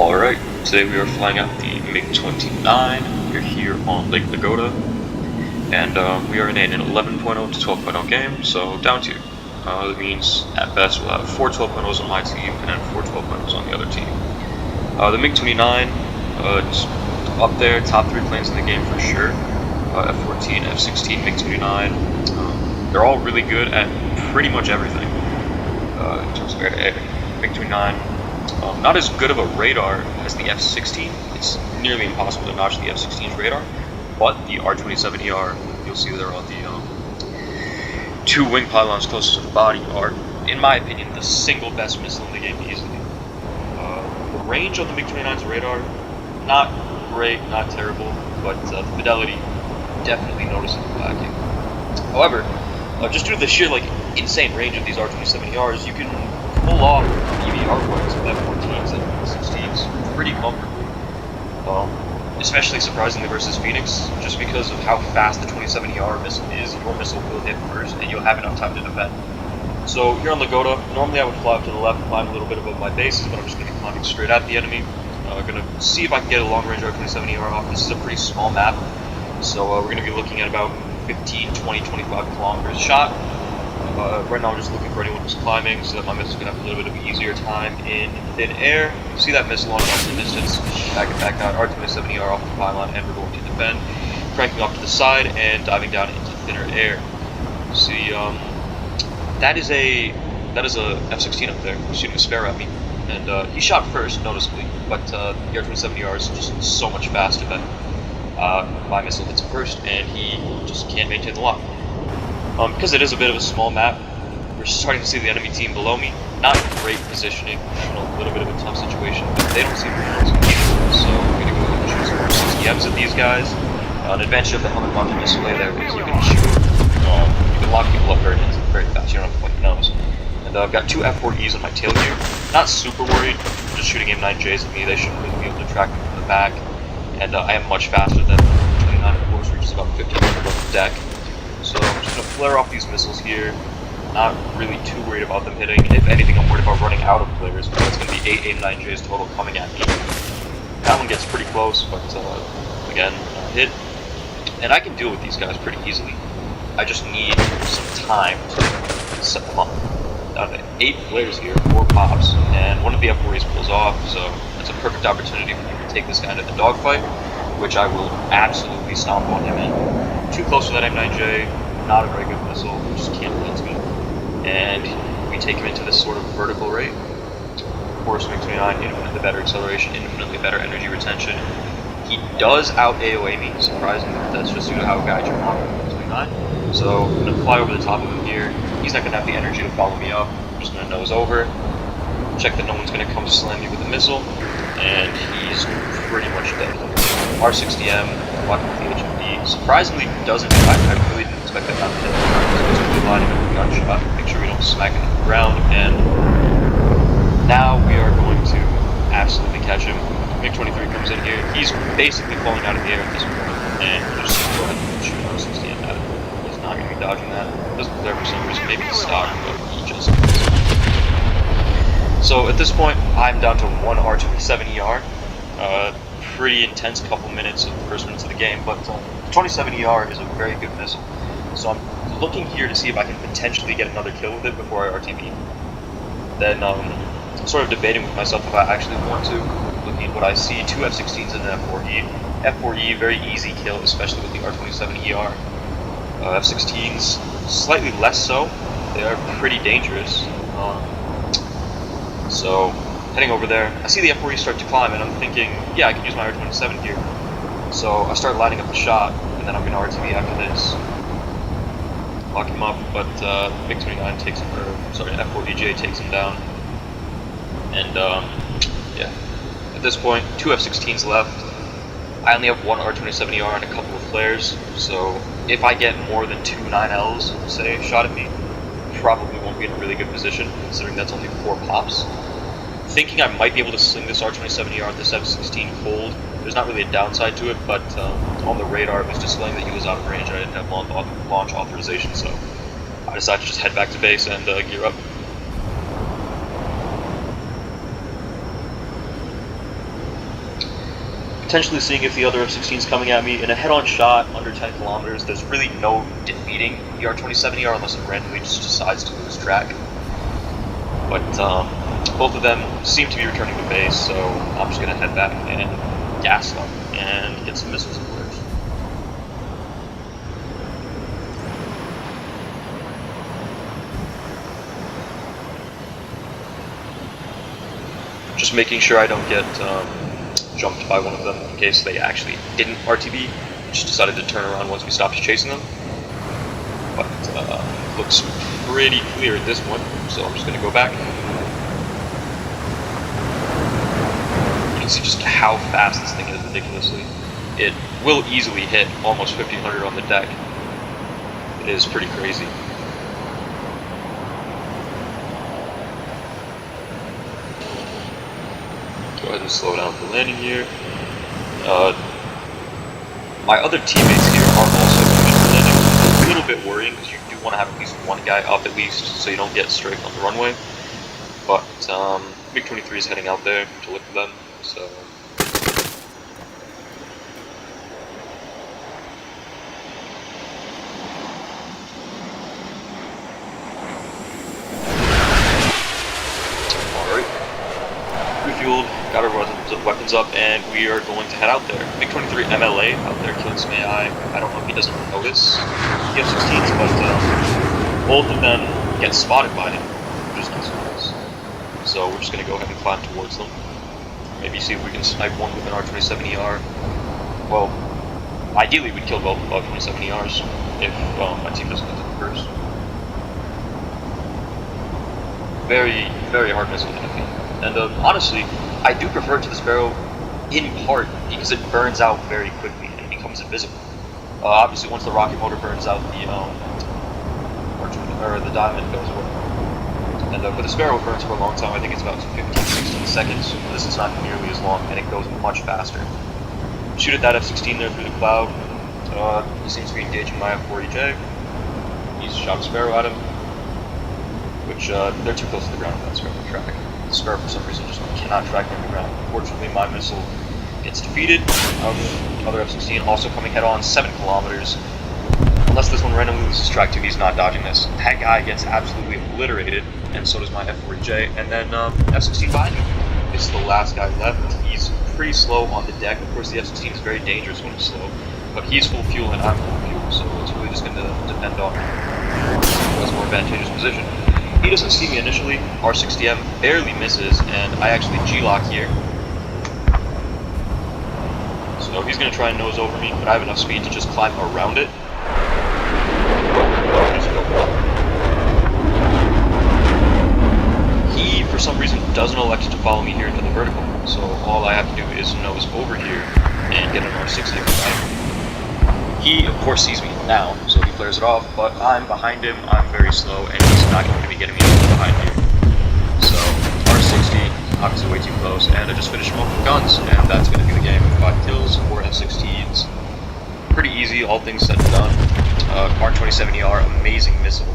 Alright, today we are flying out the MiG-29. We're here on Lake Lagoda, and we are in an 11.0 to 12.0 game, so down tier. That means at best we'll have 4 12.0s on my team and 4 12.0s on the other team. The MiG-29, it's up there, top 3 planes in the game for sure. F-14, F-16, MiG-29. They're all really good at pretty much everything in terms of air-to-air. MiG-29. Not as good of a radar as the F-16. It's nearly impossible to notch the F-16's radar, but the R-27ER, you'll see there on the 2 wing pylons closest to the body, are, in my opinion, the single best missile in the game easily. The range on the MiG-29's radar, not great, not terrible, but the fidelity definitely noticeably lacking. However, just due to the sheer insane range of these R-27ERs, you can pull off EVR points with F-14s and F-16s pretty comfortably. Especially surprisingly versus Phoenix, just because of how fast the 27ER missile is. Your missile will hit first, and you'll have enough time to defend. So here on Lagoda, normally I would fly up to the left, climb a little bit above my bases, but I'm just going to be climbing straight at the enemy. Going to see if I can get a long-range R-27ER off. This is a pretty small map, so we're going to be looking at about 15, 20, 25 kilometers shot. Right now I'm just looking for anyone who's climbing so that my missile's going to have a little bit of an easier time in thin air. See that missile on off the distance, back it back out, R-27ER off the pylon, and we're going to defend, cranking off to the side and diving down into thinner air. See, that is a F-16 up there shooting a spare at me, and he shot first, noticeably, but the R-27ER is just so much faster that my missile hits him first, and he just can't maintain the lock. Because it is a bit of a small map, we're starting to see the enemy team below me. Not great positioning, a little bit of a tough situation, but they don't seem to know what's going on. So I'm going to go ahead and shoot some more 60Ms at these guys. An advantage of the helmet mounted display there is you can shoot, you can lock people up very fast, you don't have to point your nose. And I've got 2 F-4Es on my tail here. Not super worried, just shooting M9Js at me, they shouldn't really be able to track me from the back. And I am much faster than the 29, of course, which is about 50 meters above the deck. So I'm just going to flare off these missiles here, not really too worried about them hitting. If anything, I'm worried about running out of players, but it's going to be 8 M9Js total coming at me. That one gets pretty close, but again, hit. And I can deal with these guys pretty easily. I just need some time to set them up. Down to 8 players here, 4 pops, and one of the F-4Es pulls off, so it's a perfect opportunity for me to take this guy into the dogfight, which I will absolutely stomp on him in. Too close to that M9J, not a very good missile, just can't get to me. And we take him into this sort of vertical rate. Of course, MiG-29, infinitely better acceleration, infinitely better energy retention. He does out AOA me, surprisingly, but that's just due to how guys are on MiG-29. So I'm going to fly over the top of him here. He's not going to have the energy to follow me up. I'm just going to nose over, check that no one's going to come slam me with a missile, and he's pretty much dead. R60M, walking with the HMD, surprisingly doesn't hit. I really didn't expect that not to hit. He's really lining up a gunshot, make sure we don't smack him to the ground, and now we are going to absolutely catch him. MiG-23 comes in here, he's basically falling out of the air at this point, and we'll just go ahead and shoot R60M at him. He's not going to be dodging that. Doesn't there for some reason, maybe he's stock, but he just So at this point, I'm down to 1 R-27ER. Pretty intense couple minutes of the first minutes of the game, but the 27ER is a very good missile. So I'm looking here to see if I can potentially get another kill with it before I RTB. Then I'm sort of debating with myself if I actually want to. Looking at what I see, 2 F-16s and an F-4E. F-4E, very easy kill, especially with the R-27ER. F-16s, slightly less so. They are pretty dangerous. So heading over there, I see the F-4E start to climb, and I'm thinking, yeah, I can use my R-27 here. So I start lining up the shot, and then I'm going to RTB after this. Lock him up, but MiG-29 takes him, F-4EJ takes him down. And yeah, at this point, 2 F-16s left. I only have 1 R-27ER and a couple of flares, so if I get more than 2 9Ls, say, shot at me, probably won't be in a really good position, considering that's only 4 pops. Thinking I might be able to sling this R-27ER at this F-16 cold. There's not really a downside to it, but on the radar it was displaying that he was out of range and I didn't have launch authorization, so I decided to just head back to base and gear up. potentially seeing if the other F-16's coming at me in a head-on shot under 10 kilometers. There's really no defeating the R-27ER unless it randomly just decides to lose track. But both of them seem to be returning to base, so I'm just going to head back and gas them and get some missiles and flares. Just making sure I don't get jumped by one of them in case they actually didn't RTB. Just decided to turn around once we stopped chasing them. But looks pretty clear at this point, so I'm just going to go back. You can see just how fast this thing is ridiculously. It will easily hit almost 1500 on the deck. It is pretty crazy. Go ahead and slow down for landing here. My other teammates here are also coming for landing. It's a little bit worrying because you do want to have at least one guy up at least so you don't get straight on the runway. But MiG-29 is heading out there to look for them, so... Refueled, got our weapons up, and we are going to head out there. MiG-29 MLA out there killing some AI. I don't know if he doesn't notice the F-16s, but both of them get spotted by him, which is not so nice. So we're just going to go ahead and climb towards them. Maybe see if we can snipe one with an R-27ER. Well, ideally we'd kill both R-27ERs if my team doesn't get them first. Very, very hard missile to defeat. And honestly, I do prefer it to the Sparrow in part because it burns out very quickly and becomes invisible. Obviously, once the rocket motor burns out, the diamond goes away. And for the Sparrow, it burns for a long time. I think it's about 15-16 seconds. This is not nearly as long, and it goes much faster. Shoot at that F-16 there through the cloud. He seems to be engaging my F-40J. He's shot a Sparrow at him, which they're too close to the ground for that Sparrow to track. The Sparrow, for some reason, just cannot track me on the ground. Unfortunately, my missile gets defeated. Other F-16 also coming head-on 7 kilometers. Unless this one randomly loses track too, he's not dodging this. That guy gets absolutely obliterated, and so does my F-40J. And then F-16 behind him. This is the last guy left. He's pretty slow on the deck. Of course, the F-16 is very dangerous when it's slow, but he's full fuel and I'm full fuel, so it's really just going to depend on who has more advantageous position. He doesn't see me initially. R60M barely misses, and I actually G-lock here. So he's going to try and nose over me, but I have enough speed to just climb around it. He, for some reason, doesn't elect to follow me here into the vertical, so all I have to do is nose over here and get an R60 on the side. He, of course, sees me now, so he flares it off, but I'm behind him, I'm very slow, and he's not going to be getting me behind here. So, R60, obviously way too close, and I just finished him off with guns, and that's going to be the game. 5 kills, 4 F-16s. Pretty easy, all things said and done. R-27ER, amazing missile.